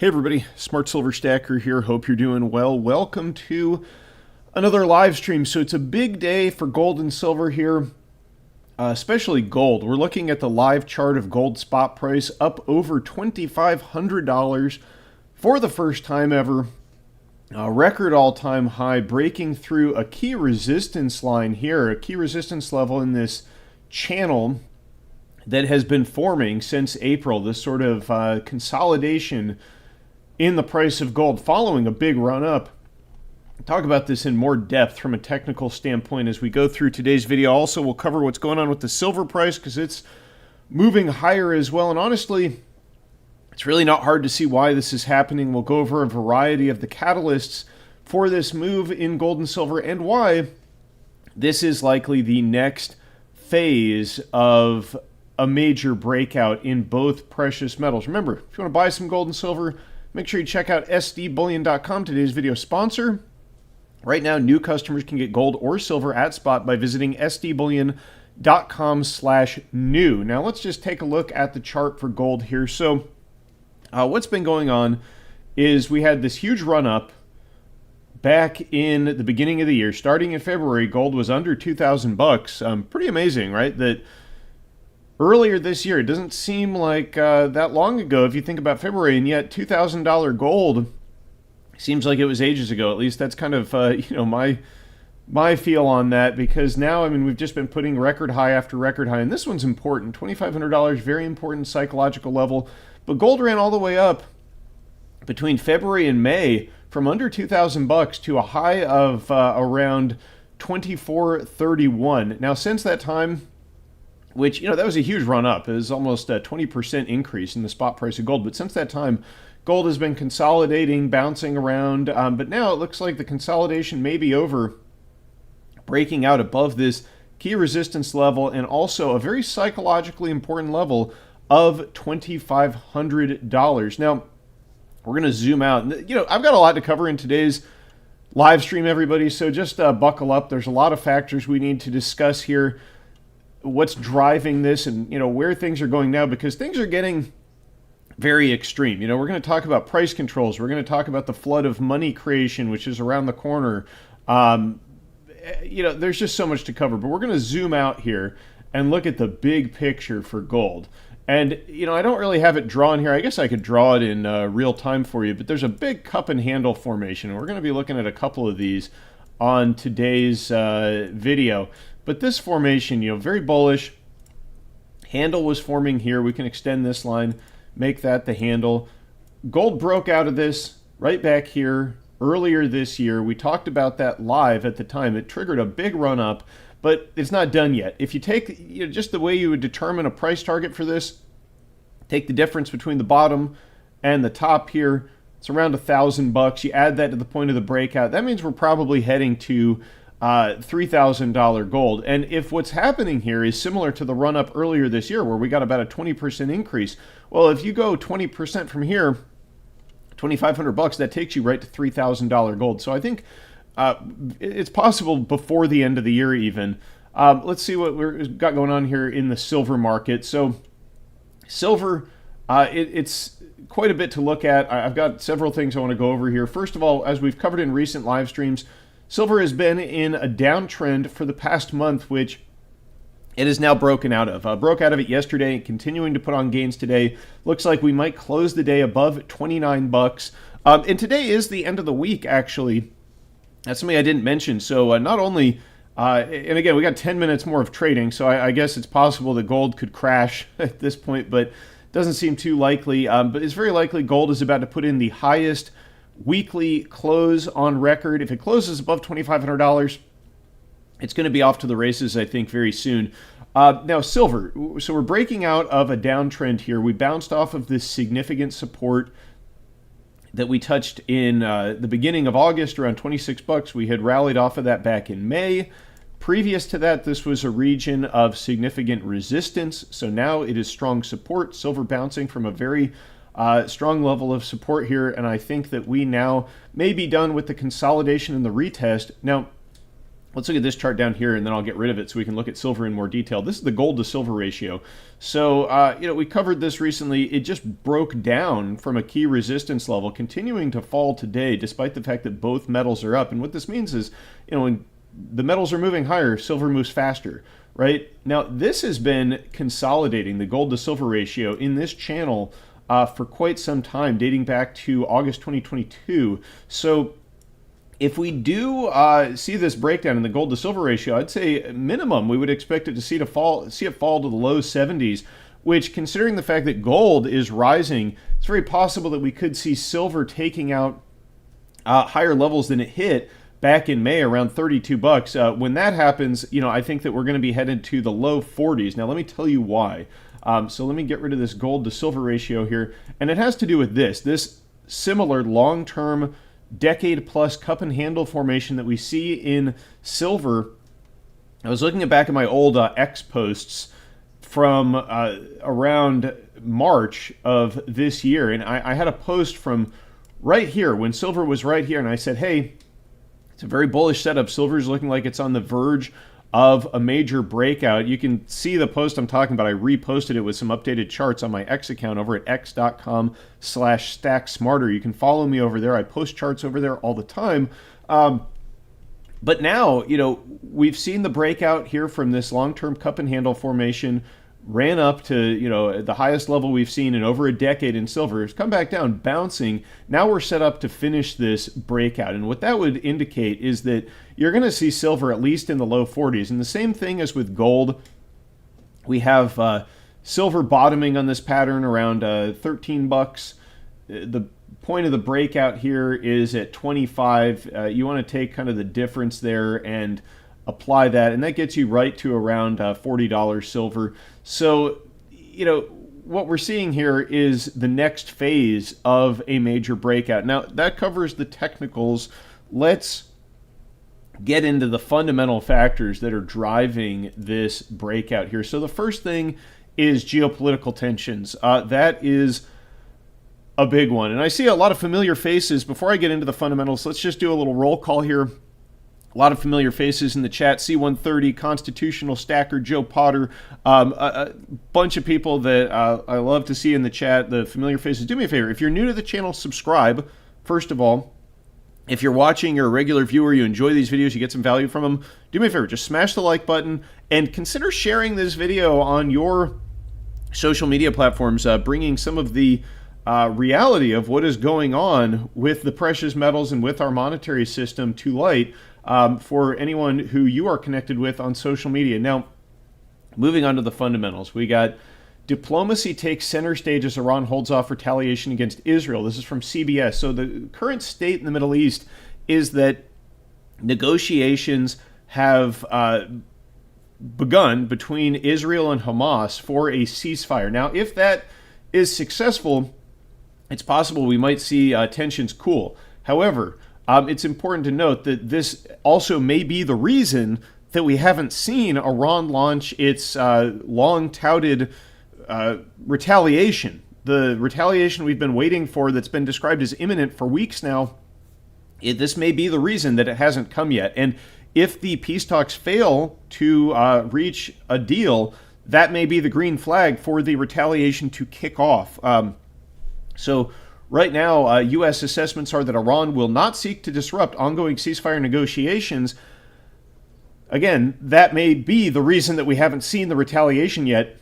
Hey everybody, Smart Silver Stacker here. Hope you're doing well. Welcome to another live stream. So it's a big day for gold and silver here, especially gold. We're looking at the live chart of gold spot price up over $2,500 for the first time ever. A record all-time high, breaking through a key resistance line here, a key resistance level in this channel that has been forming since April, this sort of consolidation in the price of gold following a big run up. I'll talk about this in more depth from a technical standpoint as we go through today's video. Also, we'll cover what's going on with the silver price because it's moving higher as well. And honestly, it's really not hard to see why this is happening. We'll go over a variety of the catalysts for this move in gold and silver and why this is likely the next phase of a major breakout in both precious metals. Remember, if you want to buy some gold and silver, make sure you check out sdbullion.com, today's video sponsor. Right now, new customers can get gold or silver at spot by visiting sdbullion.com/new. Now, let's just take a look at the chart for gold here. So, what's been going on is we had this huge run up back in the beginning of the year. Starting in February, gold was under $2,000. Pretty amazing, right? That earlier this year, it doesn't seem like that long ago if you think about February, and yet $2,000 gold seems like it was ages ago. At least that's kind of my feel on that, because now, I mean, we've just been putting record high after record high, and this one's important. $2,500, very important psychological level. But gold ran all the way up between February and May from under $2,000 to a high of around $2,431. Now, since that time, which, that was a huge run up. It was almost a 20% increase in the spot price of gold. But since that time, gold has been consolidating, bouncing around. But now it looks like the consolidation may be over, breaking out above this key resistance level and also a very psychologically important level of $2,500. Now, we're going to zoom out. I've got a lot to cover in today's live stream, everybody. So just buckle up. There's a lot of factors we need to discuss here. What's driving this and, where things are going now, because things are getting very extreme. We're going to talk about price controls. We're going to talk about the flood of money creation, which is around the corner. There's just so much to cover, but we're going to zoom out here and look at the big picture for gold. And, I don't really have it drawn here. I guess I could draw it in real time for you, but there's a big cup and handle formation, and we're going to be looking at a couple of these on today's video. But this formation, very bullish. Handle was forming here. We can extend this line, make that the handle. Gold broke out of this right back here earlier this year. We talked about that live at the time. It triggered a big run up, but it's not done yet. If you take just the way you would determine a price target for this, take the difference between the bottom and the top here. It's around $1,000. You add that to the point of the breakout. That means we're probably heading to $3,000 gold. And if what's happening here is similar to the run up earlier this year where we got about a 20% increase, well, if you go 20% from here, $2,500, that takes you right to $3,000 gold. So I think it's possible before the end of the year even. Let's see what we've got going on here in the silver market. So silver, it's quite a bit to look at. I've got several things I want to go over here. First of all, as we've covered in recent live streams, silver has been in a downtrend for the past month, which it is now broken out of. Broke out of it yesterday, continuing to put on gains today. Looks like we might close the day above $29. And today is the end of the week, actually. That's something I didn't mention. So not only, and again, we got 10 minutes more of trading, so I guess it's possible that gold could crash at this point, but doesn't seem too likely. But it's very likely gold is about to put in the highest weekly close on record. If it closes above $2,500, it's going to be off to the races, I think, very soon. Now, silver. So we're breaking out of a downtrend here. We bounced off of this significant support that we touched in the beginning of August, around $26. We had rallied off of that back in May. Previous to that, this was a region of significant resistance. So now it is strong support. Silver bouncing from a very strong level of support here, and I think that we now may be done with the consolidation and the retest. Now, Let's look at this chart down here, and then I'll get rid of it so we can look at silver in more detail. This is the gold to silver ratio. So, we covered this recently. It just broke down from a key resistance level, continuing to fall today, despite the fact that both metals are up. And what this means is, when the metals are moving higher, silver moves faster, right? Now, this has been consolidating the gold to silver ratio in this channel for quite some time, dating back to August 2022. So, if we do see this breakdown in the gold to silver ratio, I'd say minimum we would expect it to see it fall to the low 70s, which, considering the fact that gold is rising, it's very possible that we could see silver taking out higher levels than it hit back in May, around 32 bucks. When that happens, I think that we're going to be headed to the low 40s. Now, let me tell you why. So let me get rid of this gold to silver ratio here, and it has to do with this similar long-term decade plus cup and handle formation that we see in silver. I was looking back at my old X posts from around March of this year, and I had a post from right here when silver was right here, and I said, hey, it's a very bullish setup. Silver's looking like it's on the verge of a major breakout. You can see the post I'm talking about. I reposted it with some updated charts on my X account over at x.com/stacksmarter. You can follow me over there. I post charts over there all the time. But now, we've seen the breakout here from this long-term cup and handle formation, ran up to, the highest level we've seen in over a decade in silver. It's come back down, bouncing. Now we're set up to finish this breakout. And what that would indicate is that you're going to see silver at least in the low 40s. And the same thing as with gold. We have silver bottoming on this pattern around 13 bucks. The point of the breakout here is at 25. You want to take kind of the difference there and apply that, and that gets you right to around $40 silver. So, what we're seeing here is the next phase of a major breakout. Now, that covers the technicals. Let's get into the fundamental factors that are driving this breakout here. So the first thing is geopolitical tensions. That is a big one. And I see a lot of familiar faces. Before I get into the fundamentals, let's just do a little roll call here. A lot of familiar faces in the chat. C130, Constitutional Stacker, Joe Potter, a bunch of people that I love to see in the chat, the familiar faces. Do me a favor. If you're new to the channel, subscribe, first of all. If you're watching, you're a regular viewer, you enjoy these videos, you get some value from them, do me a favor. Just smash the like button and consider sharing this video on your social media platforms, bringing some of the reality of what is going on with the precious metals and with our monetary system to light. For anyone who you are connected with on social media. Now, moving on to the fundamentals, we got diplomacy takes center stage as Iran holds off retaliation against Israel. This is from CBS. So the current state in the Middle East is that negotiations have begun between Israel and Hamas for a ceasefire. Now, if that is successful, it's possible we might see tensions cool. However, it's important to note that this also may be the reason that we haven't seen Iran launch its long-touted retaliation. The retaliation we've been waiting for that's been described as imminent for weeks now, this may be the reason that it hasn't come yet. And if the peace talks fail to reach a deal, that may be the green flag for the retaliation to kick off. So right now, U.S. assessments are that Iran will not seek to disrupt ongoing ceasefire negotiations. Again, that may be the reason that we haven't seen the retaliation yet.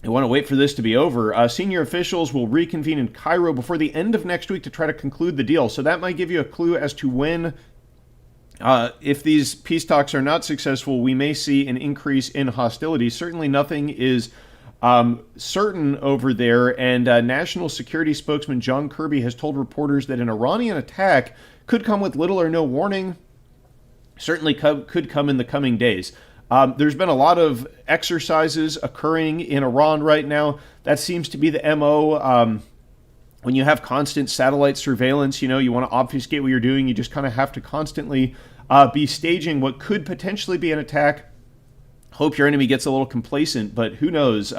I want to wait for this to be over. Senior officials will reconvene in Cairo before the end of next week to try to conclude the deal. So that might give you a clue as to when, if these peace talks are not successful, we may see an increase in hostilities. Certainly nothing is certain over there, and National Security spokesman John Kirby has told reporters that an Iranian attack could come with little or no warning, certainly could come in the coming days. There's been a lot of exercises occurring in Iran right now. That seems to be the MO. When you have constant satellite surveillance, you want to obfuscate what you're doing. You just kind of have to constantly be staging what could potentially be an attack. Hope your enemy gets a little complacent, but who knows?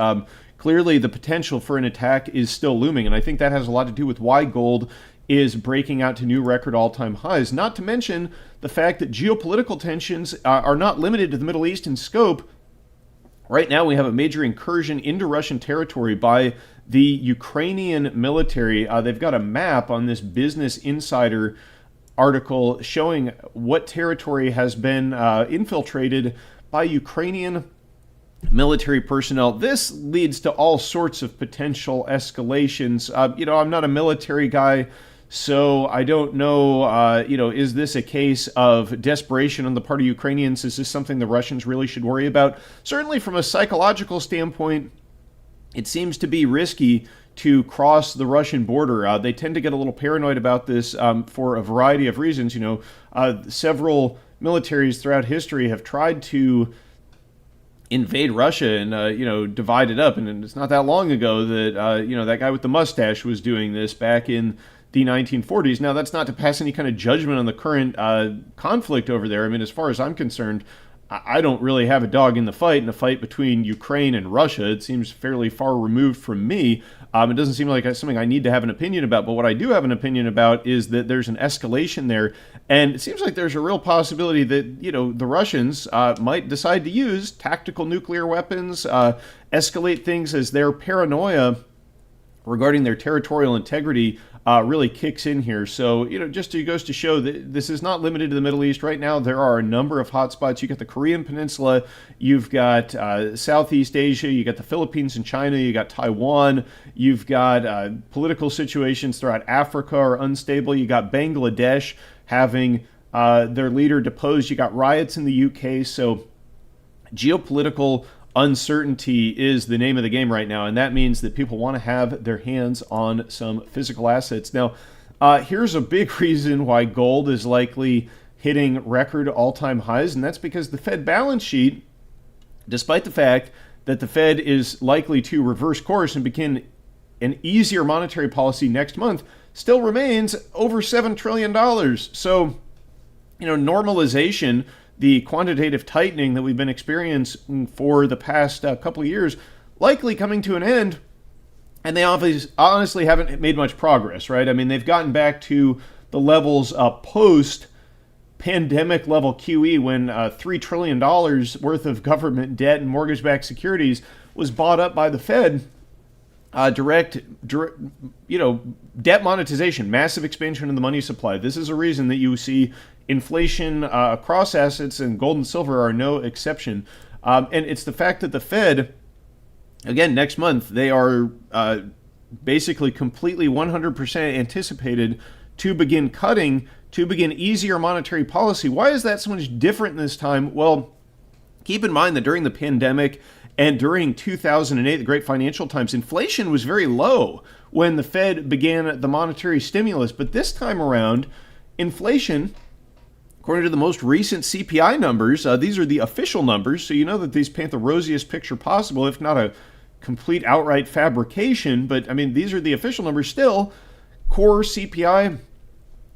Clearly, the potential for an attack is still looming, and I think that has a lot to do with why gold is breaking out to new record all-time highs. Not to mention the fact that geopolitical tensions are not limited to the Middle East in scope. Right now, we have a major incursion into Russian territory by the Ukrainian military. They've got a map on this Business Insider article showing what territory has been infiltrated by Ukrainian military personnel. This leads to all sorts of potential escalations. I'm not a military guy, so I don't know, is this a case of desperation on the part of Ukrainians? Is this something the Russians really should worry about? Certainly from a psychological standpoint, it seems to be risky to cross the Russian border. They tend to get a little paranoid about this for a variety of reasons. Several militaries throughout history have tried to invade Russia and divide it up, and it's not that long ago that that guy with the mustache was doing this back in the 1940s. Now, that's not to pass any kind of judgment on the current conflict over there. I mean, as far as I'm concerned, I don't really have a dog in the fight between Ukraine and Russia. It seems fairly far removed from me. It doesn't seem like something I need to have an opinion about, but what I do have an opinion about is that there's an escalation there, and it seems like there's a real possibility that, the Russians might decide to use tactical nuclear weapons, escalate things as their paranoia regarding their territorial integrity really kicks in here. So, just goes to show that this is not limited to the Middle East. Right now, there are a number of hotspots. You've got the Korean Peninsula, you've got Southeast Asia, you got the Philippines and China, you got Taiwan, you've got political situations throughout Africa are unstable, you got Bangladesh having their leader deposed, you got riots in the UK. So, geopolitical uncertainty is the name of the game right now, and that means that people want to have their hands on some physical assets. Now, here's a big reason why gold is likely hitting record all-time highs, and that's because the Fed balance sheet, despite the fact that the Fed is likely to reverse course and begin an easier monetary policy next month, still remains over $7 trillion. So, normalization, the quantitative tightening that we've been experiencing for the past couple of years, likely coming to an end, and they honestly haven't made much progress, right? I mean, they've gotten back to the levels post-pandemic level QE when $3 trillion worth of government debt and mortgage-backed securities was bought up by the Fed. Direct, debt monetization, massive expansion in the money supply. This is a reason that you see inflation across assets, and gold and silver are no exception. And it's the fact that the Fed, again, next month, they are basically completely 100% anticipated to begin cutting, to begin easier monetary policy. Why is that so much different this time? Well, keep in mind that during the pandemic and during 2008, the great financial times, inflation was very low when the Fed began the monetary stimulus. But this time around, inflation, according to the most recent CPI numbers, these are the official numbers, so you know that these paint the rosiest picture possible, if not a complete outright fabrication. But, I mean, these are the official numbers still. Core CPI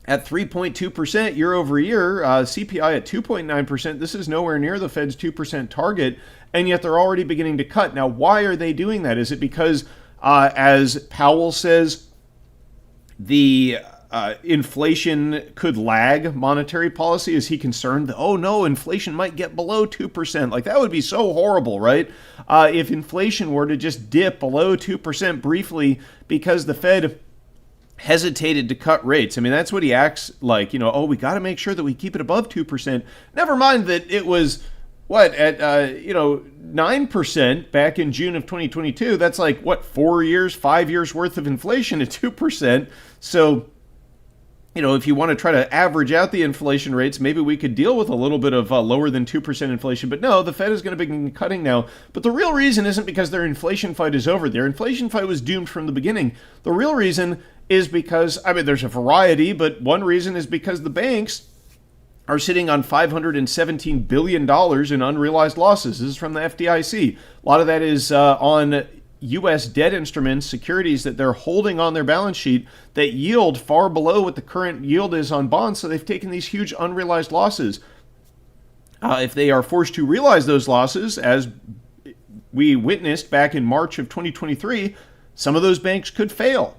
at 3.2% year over year, CPI at 2.9%. This is nowhere near the Fed's 2% target, and yet they're already beginning to cut. Now, why are they doing that? Is it because, as Powell says, the inflation could lag monetary policy? Is he concerned that, oh no, inflation might get below 2%? Like, that would be so horrible, right? If inflation were to just dip below 2% briefly because the Fed hesitated to cut rates. I mean, that's what he acts like, we got to make sure that we keep it above 2%. Never mind that it was, at 9% back in June of 2022. That's like, 5 years worth of inflation at 2%. So, if you want to try to average out the inflation rates, maybe we could deal with a little bit of lower than 2% inflation. But no, the Fed is going to begin cutting now. But the real reason isn't because their inflation fight is over. Their inflation fight was doomed from the beginning. The real reason is because, there's a variety, but one reason is because the banks are sitting on $517 billion in unrealized losses. This is from the FDIC. A lot of that is on U.S. debt instruments, securities that they're holding on their balance sheet that yield far below what the current yield is on bonds, so they've taken these huge unrealized losses. If they are forced to realize those losses, as we witnessed back in March of 2023, some of those banks could fail.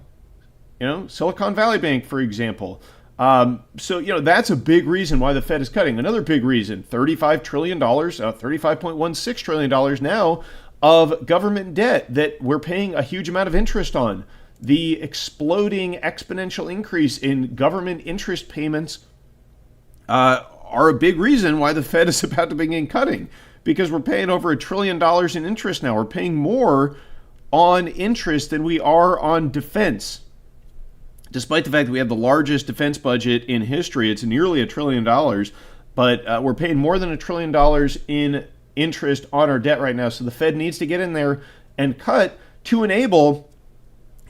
Silicon Valley Bank, for example. So, that's a big reason why the Fed is cutting. Another big reason, $35 trillion, $35.16 trillion now of government debt that we're paying a huge amount of interest on. The exploding exponential increase in government interest payments are a big reason why the Fed is about to begin cutting, because we're paying over $1 trillion in interest now. We're paying more on interest than we are on defense. Despite the fact that we have the largest defense budget in history, it's nearly $1 trillion, but we're paying more than $1 trillion in interest on our debt right now. So the Fed needs to get in there and cut to enable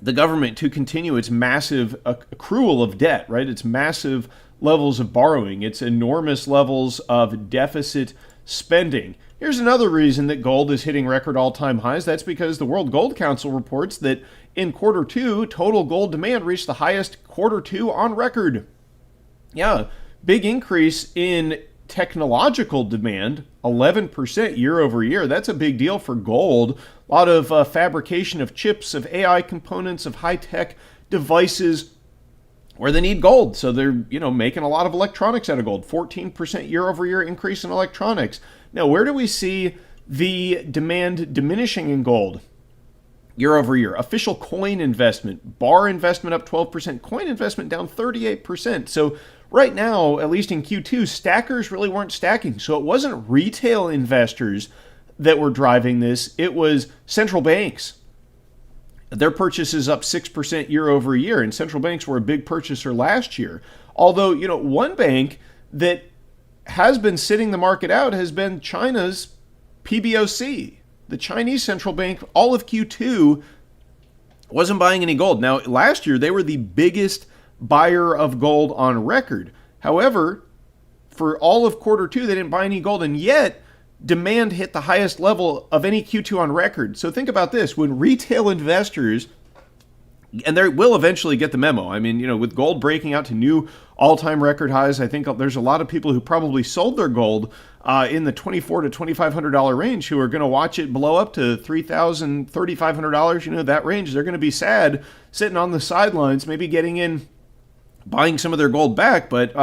the government to continue its massive accrual of debt, right? It's massive levels of borrowing. It's enormous levels of deficit spending. Here's another reason that gold is hitting record all-time highs. That's because the World Gold Council reports that in quarter two, total gold demand reached the highest quarter two on record. Yeah, big increase in technological demand, 11% year over year. That's a big deal for gold. A lot of fabrication of chips, of AI components, of high-tech devices where they need gold. So they're, making a lot of electronics out of gold. 14% year over year increase in electronics. Now, where do we see the demand diminishing in gold? Year over year. Official coin investment, bar investment up 12%, coin investment down 38%. So right now, at least in Q2, stackers really weren't stacking. So it wasn't retail investors that were driving this. It was central banks. Their purchases up 6% year over year, and central banks were a big purchaser last year. Although, one bank that has been sitting the market out has been China's PBOC. The Chinese central bank, all of Q2, wasn't buying any gold. Now, last year, they were the biggest buyer of gold on record. However, for all of quarter two, they didn't buy any gold, and yet demand hit the highest level of any Q2 on record. So think about this. When retail investors, and they will eventually get the memo. I mean, with gold breaking out to new all-time record highs, I think there's a lot of people who probably sold their gold in the $2,400 to $2,500 range who are going to watch it blow up to $3,000, $3,500, that range. They're going to be sad sitting on the sidelines, maybe getting in, buying some of their gold back. But,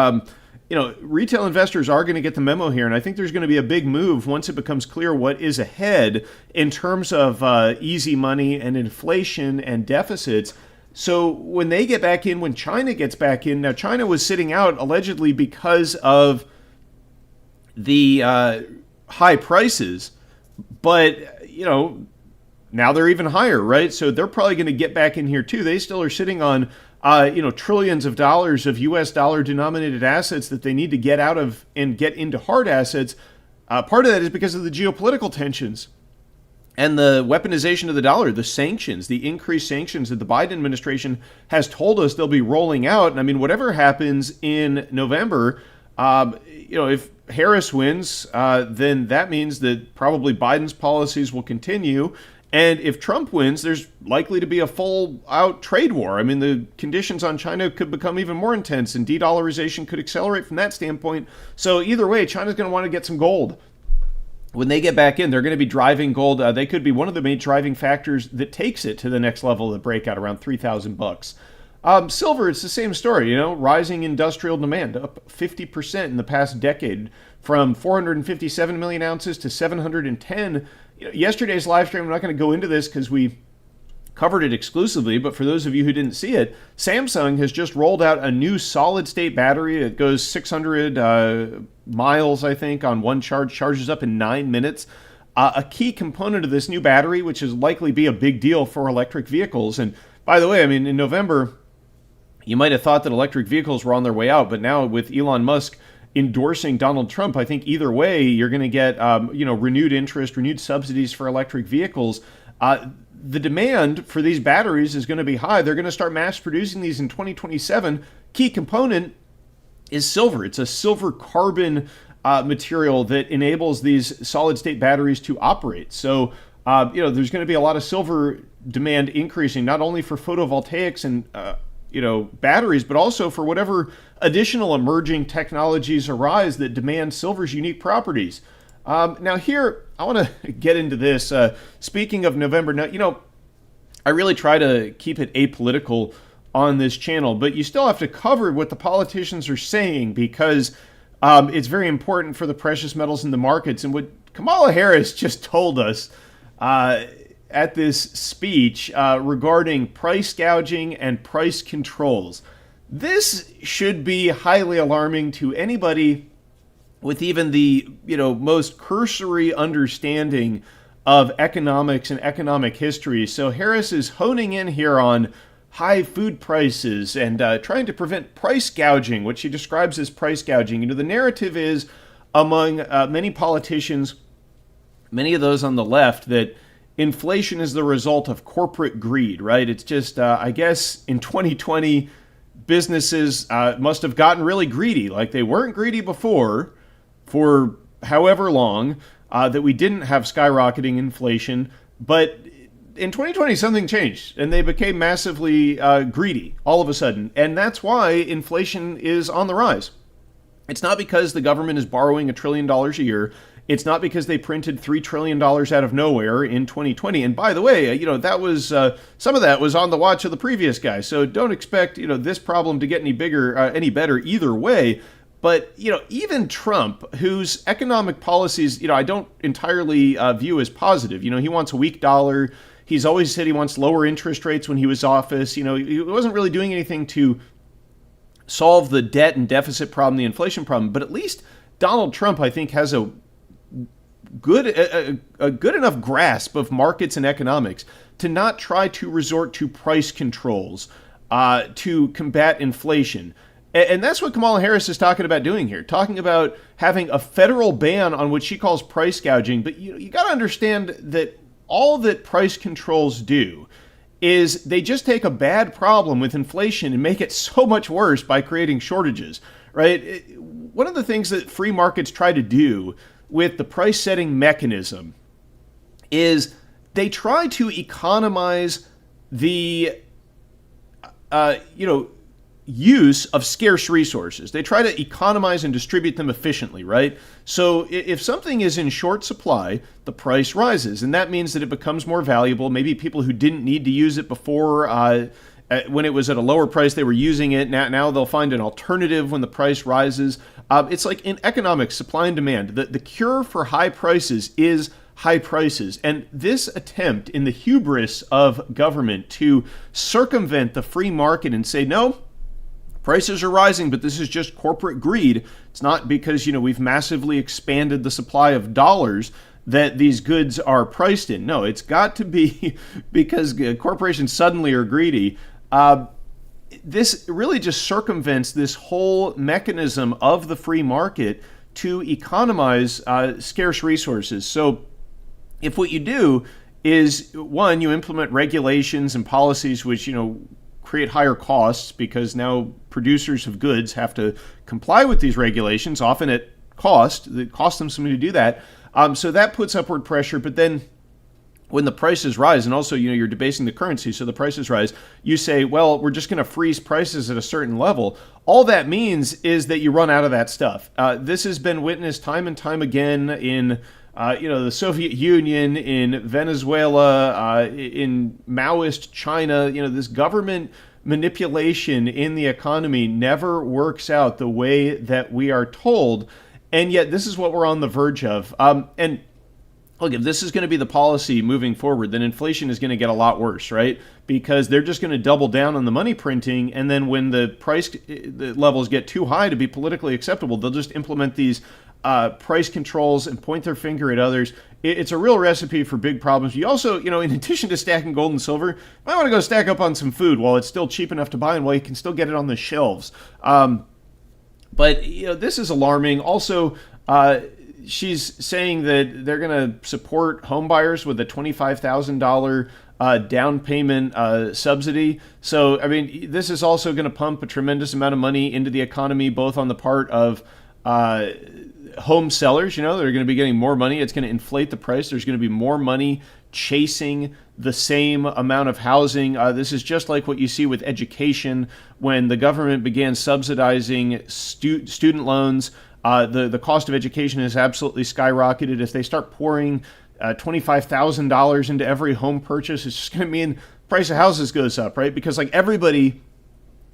retail investors are going to get the memo here. And I think there's going to be a big move once it becomes clear what is ahead in terms of easy money and inflation and deficits. So when they get back in, when China gets back in, now China was sitting out allegedly because of the high prices, but, now they're even higher, right? So they're probably going to get back in here too. They still are sitting on, trillions of dollars of US dollar denominated assets that they need to get out of and get into hard assets. Part of that is because of the geopolitical tensions and the weaponization of the dollar, the sanctions, the increased sanctions that the Biden administration has told us they'll be rolling out. And I mean, whatever happens in November, if Harris wins, then that means that probably Biden's policies will continue. And if Trump wins, there's likely to be a full-out trade war. I mean, the conditions on China could become even more intense, and de-dollarization could accelerate from that standpoint. So either way, China's going to want to get some gold. When they get back in, they're going to be driving gold. They could be one of the main driving factors that takes it to the next level of the breakout, around $3,000. Silver, it's the same story, rising industrial demand, up 50% in the past decade, from 457 million ounces to 710. Yesterday's live stream, I'm not going to go into this because we covered it exclusively, but for those of you who didn't see it, Samsung has just rolled out a new solid-state battery. It goes 600 miles, I think, on one charge, charges up in 9 minutes. A key component of this new battery, which is likely be a big deal for electric vehicles. And by the way, I mean, in November, you might have thought that electric vehicles were on their way out, but now with Elon Musk endorsing Donald Trump, I think either way, you're going to get, renewed interest, renewed subsidies for electric vehicles. The demand for these batteries is going to be high. They're going to start mass producing these in 2027. Key component is silver. It's a silver carbon material that enables these solid state batteries to operate. So, there's going to be a lot of silver demand increasing, not only for photovoltaics and, batteries, but also for whatever additional emerging technologies arise that demand silver's unique properties. Now here, I want to get into this. Speaking of November, now, I really try to keep it apolitical on this channel, but you still have to cover what the politicians are saying because it's very important for the precious metals in the markets. And what Kamala Harris just told us at this speech regarding price gouging and price controls, this should be highly alarming to anybody with even the most cursory understanding of economics and economic history. So Harris is honing in here on high food prices and trying to prevent price gouging, what she describes as price gouging. The narrative is among many politicians, many of those on the left, that inflation is the result of corporate greed, right? It's just, I guess, in 2020, businesses must have gotten really greedy. Like they weren't greedy before for however long, that we didn't have skyrocketing inflation. But in 2020, something changed, and they became massively greedy all of a sudden. And that's why inflation is on the rise. It's not because the government is borrowing $1 trillion a year. It's not because they printed $3 trillion out of nowhere in 2020. And by the way, that was some of that was on the watch of the previous guy. So don't expect this problem to get any bigger, any better either way. But even Trump, whose economic policies I don't entirely view as positive. He wants a weak dollar. He's always said he wants lower interest rates when he was office. He wasn't really doing anything to solve the debt and deficit problem, the inflation problem. But at least Donald Trump, I think, has a good enough grasp of markets and economics to not try to resort to price controls to combat inflation. And that's what Kamala Harris is talking about doing here, talking about having a federal ban on what she calls price gouging. But you got to understand that all that price controls do is they just take a bad problem with inflation and make it so much worse by creating shortages, right? One of the things that free markets try to do with the price setting mechanism is they try to economize the, use of scarce resources. They try to economize and distribute them efficiently, right? So if something is in short supply, the price rises, and that means that it becomes more valuable. Maybe people who didn't need to use it before, when it was at a lower price, they were using it. Now they'll find an alternative when the price rises. It's like in economics, supply and demand. The cure for high prices is high prices. And this attempt in the hubris of government to circumvent the free market and say, no, prices are rising, but this is just corporate greed. It's not because, we've massively expanded the supply of dollars that these goods are priced in. No, it's got to be because corporations suddenly are greedy. This really just circumvents this whole mechanism of the free market to economize scarce resources. So if what you do is, one, you implement regulations and policies which, create higher costs because now producers of goods have to comply with these regulations, often at cost. It costs them something to do that. So that puts upward pressure. But then when the prices rise, and also, you're debasing the currency, so the prices rise, you say, well, we're just going to freeze prices at a certain level. All that means is that you run out of that stuff. This has been witnessed time and time again in the Soviet Union, in Venezuela, in Maoist China. This government manipulation in the economy never works out the way that we are told. And yet this is what we're on the verge of. And look, if this is going to be the policy moving forward, then inflation is going to get a lot worse, right? Because they're just going to double down on the money printing. And then when the levels get too high to be politically acceptable, they'll just implement these price controls and point their finger at others. It's a real recipe for big problems. You also, in addition to stacking gold and silver, you might want to go stack up on some food while it's still cheap enough to buy and while you can still get it on the shelves. But this is alarming. Also, she's saying that they're going to support home buyers with a $25,000 down payment subsidy. So, this is also going to pump a tremendous amount of money into the economy, both on the part of home sellers. They're going to be getting more money. It's going to inflate the price. There's going to be more money chasing the same amount of housing. This is just like what you see with education when the government began subsidizing student loans. The cost of education has absolutely skyrocketed. If they start pouring $25,000 into every home purchase, it's just going to mean the price of houses goes up, right? Because everybody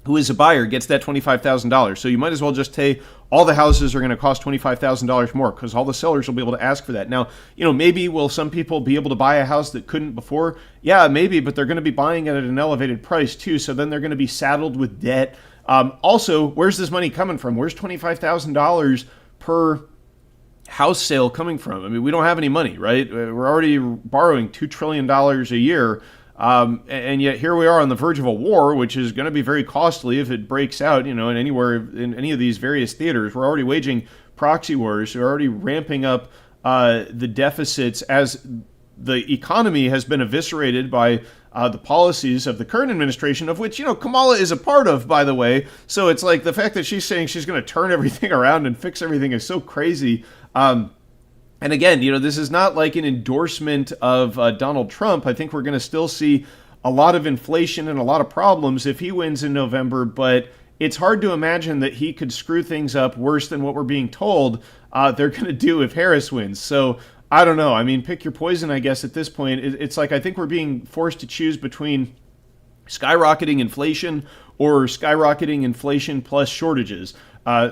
who is a buyer gets that $25,000. So you might as well just say all the houses are going to cost $25,000 more because all the sellers will be able to ask for that. Now, maybe will some people be able to buy a house that couldn't before? Yeah, maybe, but they're going to be buying it at an elevated price too. So then they're going to be saddled with debt. Also, where's this money coming from? Where's $25,000 per house sale coming from? I mean, we don't have any money, right? We're already borrowing $2 trillion a year. And yet here we are on the verge of a war, which is going to be very costly if it breaks out, in any of these various theaters. We're already waging proxy wars. We're already ramping up the deficits as the economy has been eviscerated by the policies of the current administration, of which, Kamala is a part of, by the way. So it's like the fact that she's saying she's going to turn everything around and fix everything is so crazy. And again, this is not like an endorsement of Donald Trump. I think we're going to still see a lot of inflation and a lot of problems if he wins in November, but it's hard to imagine that he could screw things up worse than what we're being told they're going to do if Harris wins. So I don't know. I mean, pick your poison, I guess, at this point. It's like I think we're being forced to choose between skyrocketing inflation or skyrocketing inflation plus shortages.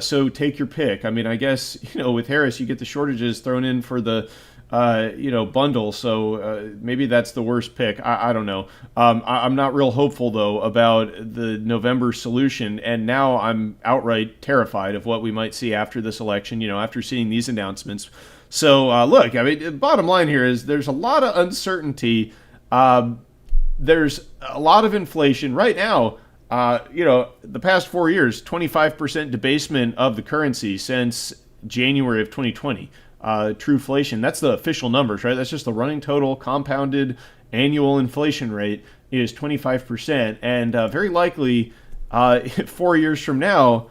So take your pick. I mean, I guess, with Harris, you get the shortages thrown in for the, bundle. So maybe that's the worst pick. I don't know. I'm not real hopeful, though, about the November solution. And now I'm outright terrified of what we might see after this election, after seeing these announcements. So, look, I mean, the bottom line here is there's a lot of uncertainty. There's a lot of inflation right now. The past 4 years, 25% debasement of the currency since January of 2020. Trueflation, that's the official numbers, right? That's just the running total compounded annual inflation rate is 25%. And very likely 4 years from now,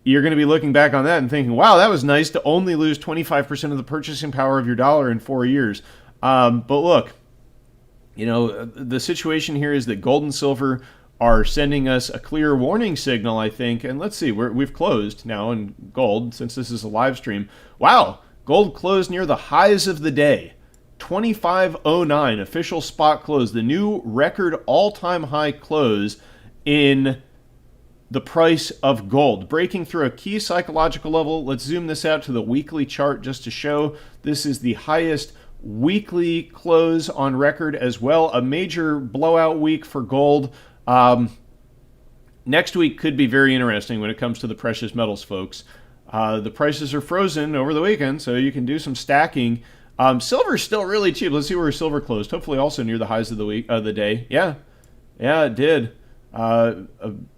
you're going to be looking back on that and thinking, wow, that was nice to only lose 25% of the purchasing power of your dollar in 4 years. But look, the situation here is that gold and silver are sending us a clear warning signal, I think. And let's see, we've closed now in gold since this is a live stream. Wow, gold closed near the highs of the day. 25.09 official spot close, the new record all-time high close in the price of gold, breaking through a key psychological level. Let's zoom this out to the weekly chart just to show this is the highest weekly close on record as well. A major blowout week for gold. Next week could be very interesting when it comes to the precious metals, folks. The prices are frozen over the weekend, so you can do some stacking. Silver's still really cheap. Let's see where silver closed. Hopefully also near the highs of the day. Yeah, it did. A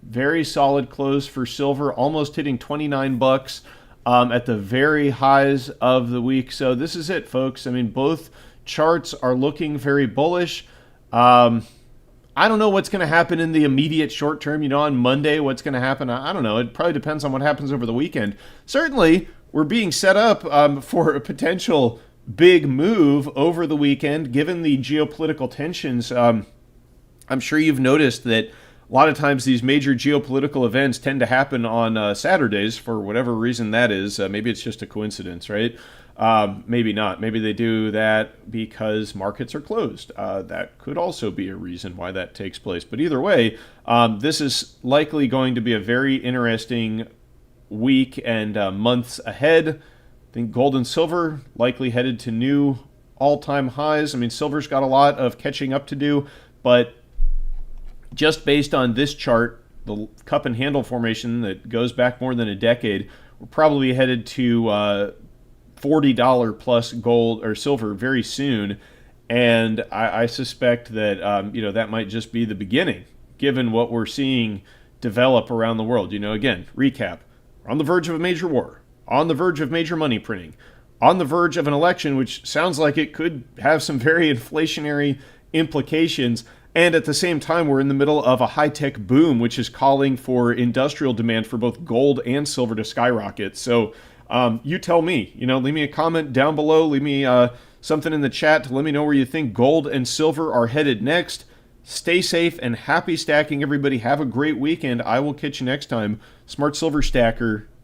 very solid close for silver, almost hitting $29 at the very highs of the week. So this is it, folks. I mean, both charts are looking very bullish. I don't know what's going to happen in the immediate short term. On Monday, what's going to happen? I don't know. It probably depends on what happens over the weekend. Certainly, we're being set up for a potential big move over the weekend, given the geopolitical tensions. I'm sure you've noticed that a lot of times these major geopolitical events tend to happen on Saturdays for whatever reason that is. Maybe it's just a coincidence, right? Maybe not. Maybe they do that because markets are closed. That could also be a reason why that takes place. But either way, this is likely going to be a very interesting week and months ahead. I think gold and silver likely headed to new all-time highs. I mean, silver's got a lot of catching up to do, but just based on this chart, the cup and handle formation that goes back more than a decade, we're probably headed to $40 plus gold or silver very soon. And I suspect that, that might just be the beginning, given what we're seeing develop around the world. Again, recap, we're on the verge of a major war, on the verge of major money printing, on the verge of an election, which sounds like it could have some very inflationary implications. And at the same time, we're in the middle of a high-tech boom, which is calling for industrial demand for both gold and silver to skyrocket. So you tell me, leave me a comment down below. Leave me something in the chat to let me know where you think gold and silver are headed next. Stay safe and happy stacking, everybody. Have a great weekend. I will catch you next time. Smart Silver Stacker